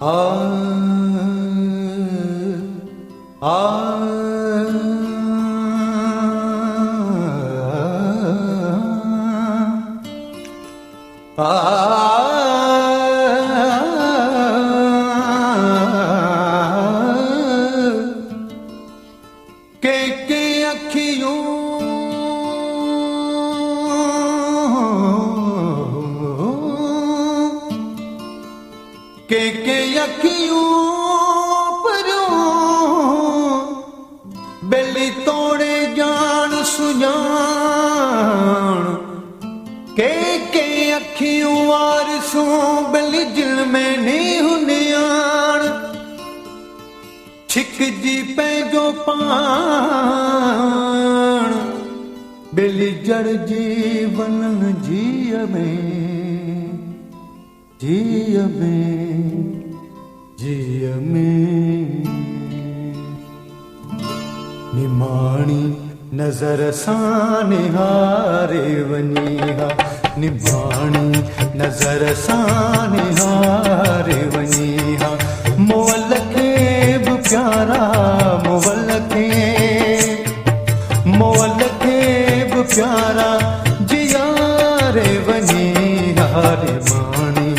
आ आ के अखियों के अखियों परों बेली तोड़े जान सुजान के अखियों वारसों बेली जिल में नहीं हुनियान छिक जी पैजो पान बेली जड़ जीवन जिय में निमाणी नजर सां निहारे वञी हा निमाणी नजर सां निहारे वञी हा मोल खे बि प्यारा मोल खे बि प्यारा जियारे वञी हा निमाणी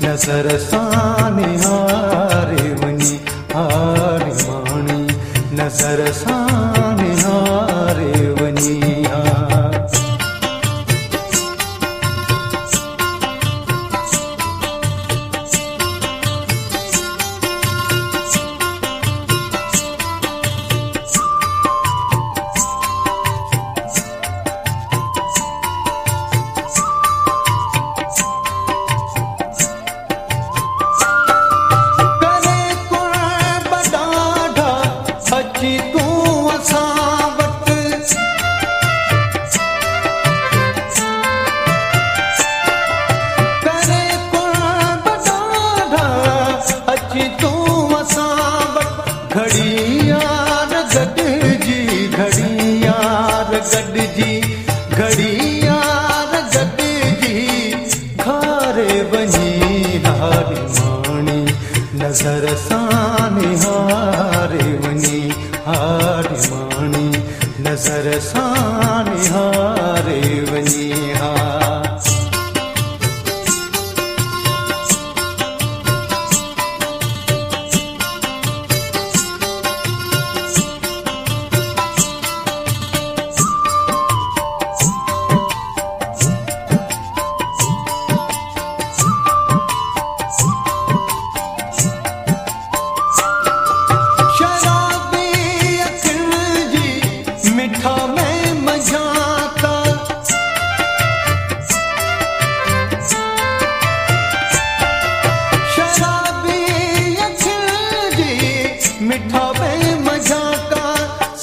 नजर सां निहारे वञी हा निमाणी नजर सां निहारे वञी हा घड़ियार गॾिजी घारे वञी हा निमाणी नज़र सां निहारे वञी हा निमाणी नज़र सां निहारे वञी हा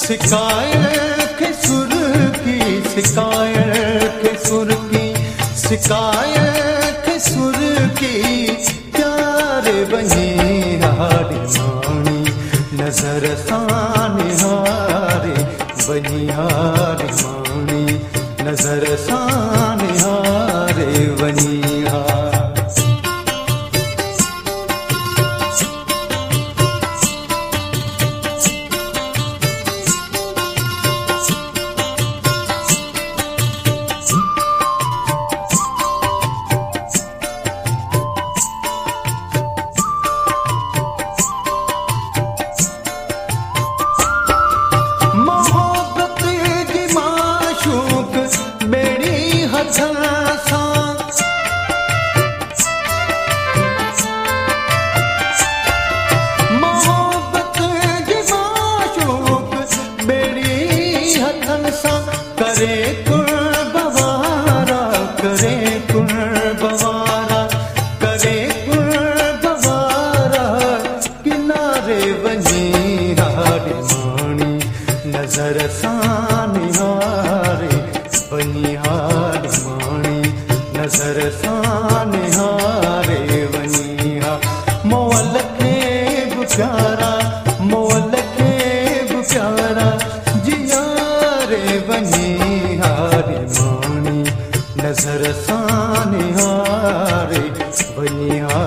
शिकायत के सुर की शिकायत के सुर की शिकायत के सुर की प्यारे बनी हा निमाणी नजर सां निहारे बनी हा निमाणी नजर सां निहारे वञी हा करे कुर्बवारा करे कुर्बवारा करे कुर्बवारा किनारे वञी हा निमाणी नज़र सां निहारे वञी हा निमाणी नज़र सां निहारे वञी हा मोल खे बि प्यारा मोल खे बि प्यारा जियारे वञी हा निमाणी नज़र सां निहारे वञी हा